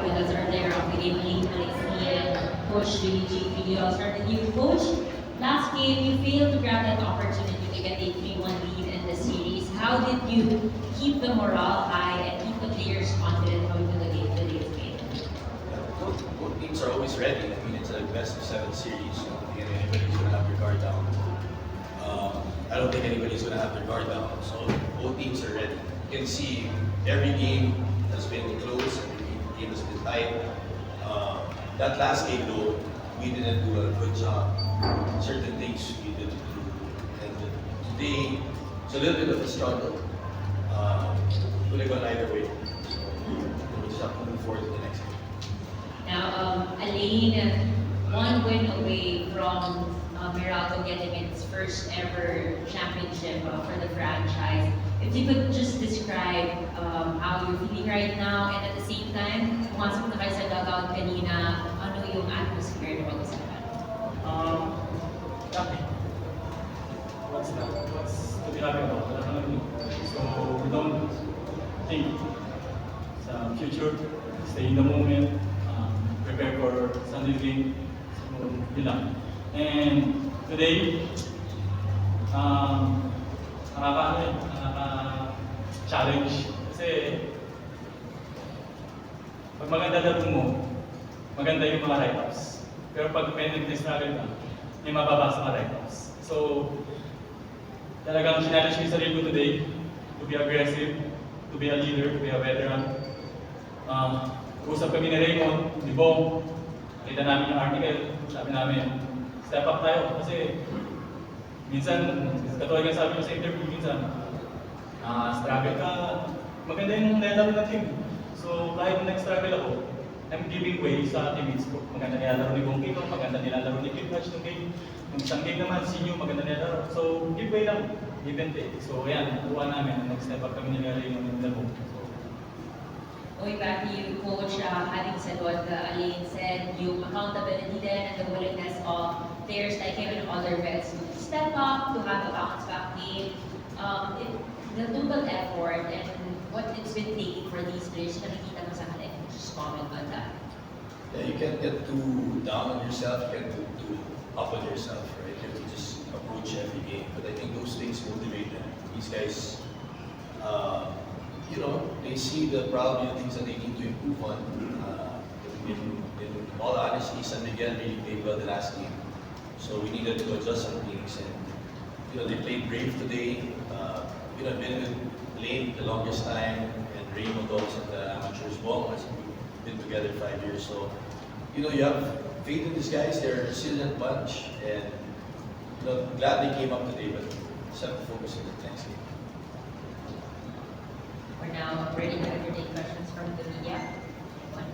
have with us earlier of the game, Lee Alexi and Coach JG. I'll start with you, Coach. Last game, you failed to grab that opportunity to get a 3-1 lead in the series. How did you keep the morale high and keep the players confident coming to today's game? Both teams are always ready. I mean, it's a best of 7 series. So I don't think anybody's going to have their guard down. I don't think anybody's going to have their guard down. So both teams are ready. You can see every game has been close, every game has been tight. That last game, though, we didn't do a good job. Certain things we didn't do. And today, it's a little bit of a struggle. Could have gone either way. So we just have to move forward to the next game. Now, Elaine, one win away from Meralco getting its first ever championship for the franchise. If you could just describe how you're feeling right now, and at the same time, pumasok na kayo sa dugout kanina, ano yung atmosphere na mag-usapan? Nothing. What's to be happy about? So we don't think sa future, stay in the moment, prepare for Sunday's game. So yun lang. And today, nakaka-challenge kasi pag maganda laro mo, maganda yung mga write-ups. Pero pag may nag-struggle ka, may mababasa mga write-ups. So, talagang challenge ko yung sarili ko today to be aggressive, to be a leader, to be a veteran. Usap kami ni Raymond, ni Bong, nakita namin yung article, sabi namin, step up tayo kasi minsan, katulad nga sabi ko sa interview, minsan, struggle ka, maganda yung nilaro ng team. So kahit nag-struggle ako, I'm giving way sa teammates ko. Maganda nilalaro ni Bong Kino, maganda nilalaro ni Kid Match ng game. Yung isang game naman, Sinyo, maganda nilalaro. So give way lang, give and take. So yan, nakuha namin, nag-step up kami nilalaro yung laro. Going back to you, Coach, having said what Elaine said, yung accountability then and the willingness of players like him and other vets to step up, to have a bounce back game, the total effort and what it's been taking for these players, nakikita mo sa kanila, just comment on that. Yeah, you can't get too down on yourself, you can't get too up on yourself, right? You have to just approach every game. But I think those things motivate them. These guys, they see probably the things that they need to improve on. In all honesty, San Miguel really played well the last game. So we needed to adjust some things. And, they played brave today. Been with Lane the longest time, and Raymond also at the amateurs ball. We've been together 5 years. So, you have faith in these guys. They're a resilient bunch. And, glad they came up today, but just have to focus on the next game. We're now ready to entertain questions from the media. One.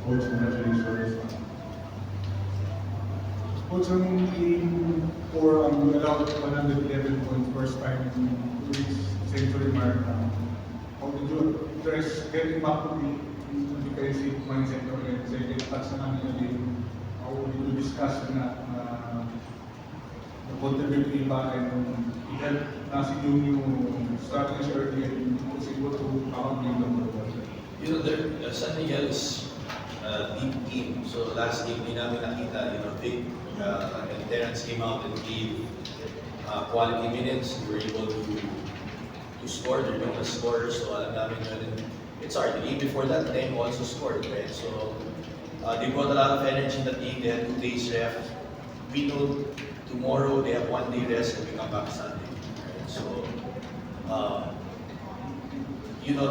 Coach, congratulations. Coach, ang team for allowed 111 points first time in 2 weeks, century mark. How did you address getting back to the defensive mindset of the second touch na namin yung game? How did you discuss na the continuity ba and help nasi yung strategy early and was able to accomplish the San Miguel is a deep team. So last game, hindi namin nakita, big, and Terrence came out and gave quality minutes. We were able to score. They're known as scorers, so alam namin yun. And it's hard. The game before that, Nemo also scored, right? So they brought a lot of energy in the team. They had 2 days rest. We know tomorrow they have 1 day rest and we come back Sunday. Right? So,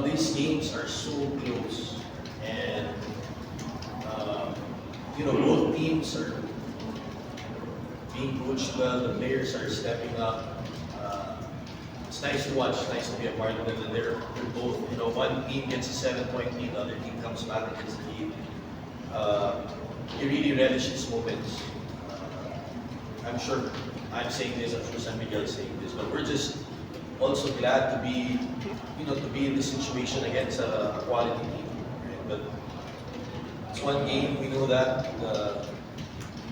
these games are so close, and both teams are being coached well. The players are stepping up. It's nice to watch. It's nice to be a part of it. And they're both. One team gets a 7-point lead, the other team comes back and gets the lead. You really relish these moments. I'm sure I'm saying this. I'm sure San Miguel is saying this, but we're just also glad to be, to be in this situation against a quality team. Right? But it's one game. We know that.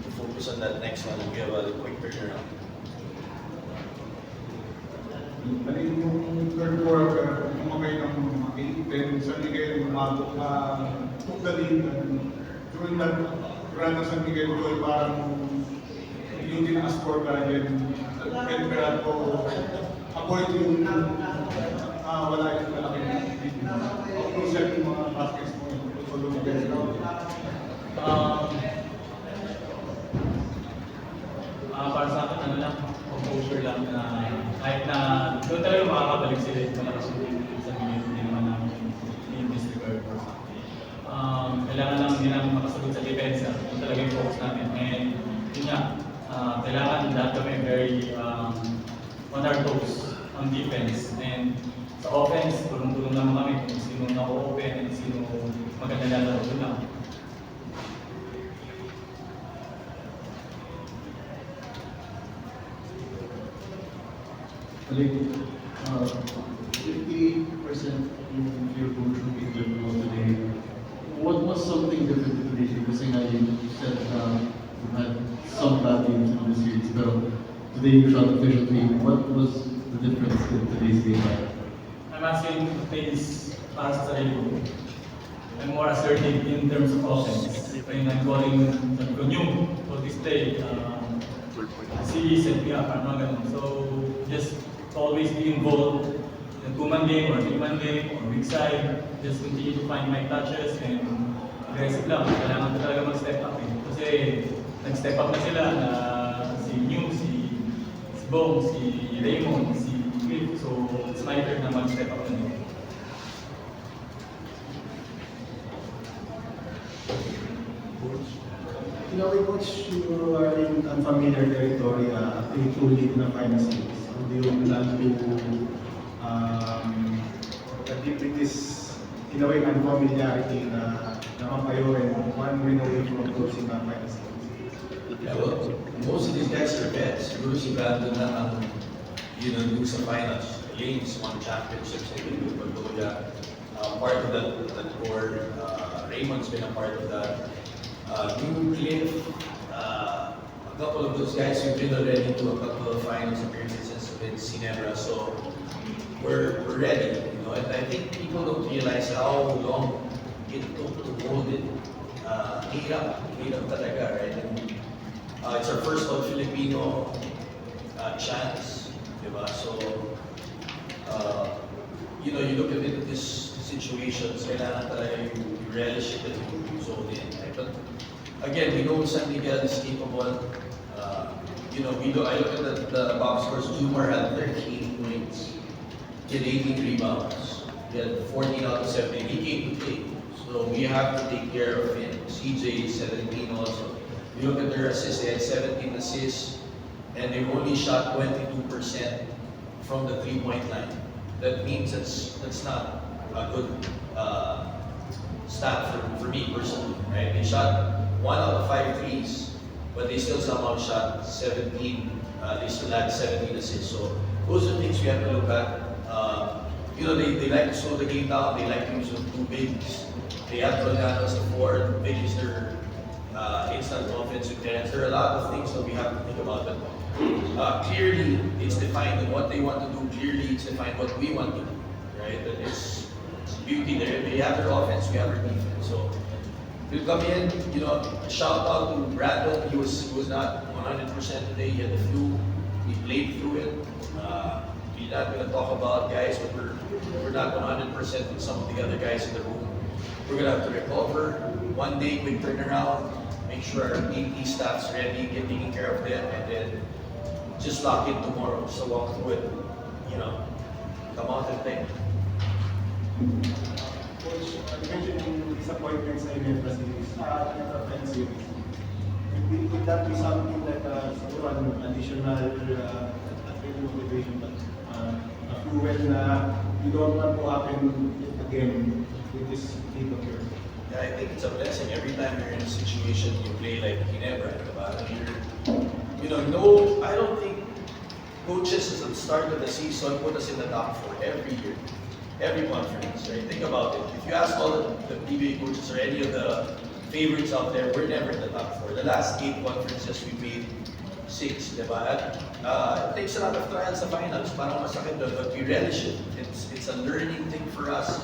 To focus on that next one, we have a quick turnaround. Bali yung third quarter, umamay ng mga 8-10, San Miguel, took the lead. And during that run ng San Miguel, Joel parang yung tinakas-score ka din. And kaya po, avoid yung wala yung malaking lead. Crucial yung mga baskets mo yung tulong ng best round. Para sa akin, ano lang, composure lang na kahit na doon talaga makakabalik sila yung malakas yung team sa minute, hindi naman namin yung disregard for something. Kailangan lang hindi namin makasagot sa defense, yun talaga yung focus natin. And yun nga, kailangan lahat kami very on our toes ang defense. And sa offense, tulong-tulong naman kami kung sino na-open and sino maganda lalaro doon lang. Like, 50% yung field goal shooting that mo today. What was something different today? Kasi nga you said you had some bad games in the series, pero today you shot efficiently. What was the difference in today's game? I'm asking to place para sa sarili ko. I'm more assertive in terms of offense. And I'm calling the new for this play. See, set me up, parang mga ganun. So, just always be involved in a two-man game or three-man game or weak side. Just continue to find my touches and aggressive lang. Kailangan ko talaga mag-step up eh. Kasi nag-step up na sila na si New, si Bong, si Raymond, si Cliff. So, it's my turn na mag-step up na nila. In a way, Coach, you are in unfamiliar territory, truly in the final series. How do you plan to deal this, in a way, unfamiliarity na naman kayo and one win away from closing the final series? Yeah, well, most of these guys are vets. Siguro si Brandon na ang dun sa finals. Lanes won championships, I think, with Pagoda. Part of that core. Raymond's been a part of that. New Cliff, a couple of those guys who've been already to a couple of finals appearances with Ginebra, so we're ready, you know. And I think people don't realize how long it took to hold it. Hirap talaga, right? And, it's our first all-Filipino chance, diba? So, you know, you look at it, this situations, kailangan talaga you relish it and you zone in, right? But again, we know San Miguel is capable. You know, I look at the box scores. Jumar had 38 points. He had 18 rebounds. He had 14 out of 17. He came to play. So we have to take care of him. CJ 17 also. You look at their assists, they had 17 assists, and they only shot 22% from the three-point line. That means that's not a good stat for me personally, right? They shot 1 out of 5 threes, but they still somehow shot 17. They still had 17 assists. So those are things we have to look at. You know, they like to slow the game down. They like to use the two bigs. They have Tolgano as the four. Big is their instant offensive defense. There are a lot of things that we have to think about. But clearly, it's defined in what they want to do. Clearly, it's defined what we want to do. Right? That is beauty there. They have their offense. We have our defense. So we'll come in. You know, shout out to Brandon. He was not 100% today. He had the flu. We played through it. We're not going to talk about guys, but we're not 100% with some of the other guys in the room. We're going to have to recover. One day, quick turnaround. Make sure our AP staff's ready, get taking care of them, and then just lock in tomorrow. So walk through it. You know, come out and play. Coach, you mentioned yung disappointment sa Inevra series, Inevra series. Would that be something that siguro an additional motivation, but a fuel na you don't want to happen again with this team of yours? Yeah, I think it's a blessing. Every time you're in a situation you play like Ginebra, you know, no, I don't think coaches at the start of the season put us in the top 4 every year, every conference, right? Think about it. If you ask all the PBA coaches or any of the favorites out there, we're never in the top 4. The last 8 conferences we made, 6, di ba? At it takes a lot of trials sa finals, parang masakit doon, but we relish it. It's a learning thing for us.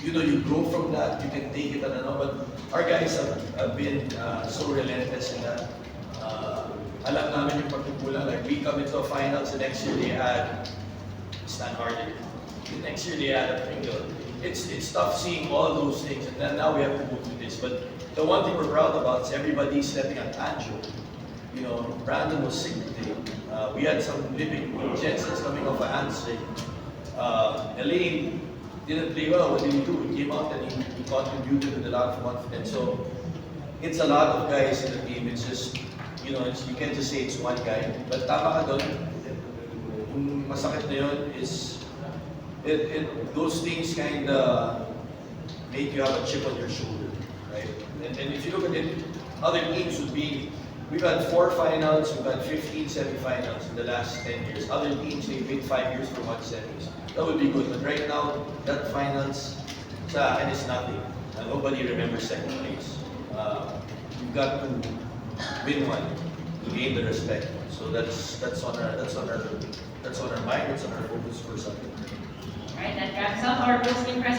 You know, you grow from that, you can take it, I don't know, but our guys have been so relentless in that. Alam namin yung pagkukulang, like we come into a finals, the next year they add Stan Harder. The next year they add a Pringle. It's tough seeing all those things, and then now we have to go through this. But the one thing we're proud about is everybody stepping on Anjo. You know, Brandon was sick today. We had some living Jensen's coming off a hamstring. Elaine didn't play well. What did he do? He came out and he contributed with a lot of confidence. So it's a lot of guys in the team. It's just, you know, you can't just say it's one guy. But tama ka doon. Yung masakit na yun is those things kind of make you have a chip on your shoulder, right? And if you look at it, other teams would be, we've had 4 finals, we've had 15 semifinals in the last 10 years. Other teams, they wait 5 years for 1 semis. That would be good. But right now, that finals sa akin is nothing. Nobody remembers second place. You've got to win one to gain the respect. So that's on our mind, that's on our focus for Sunday. Alright, that wraps up our post-game press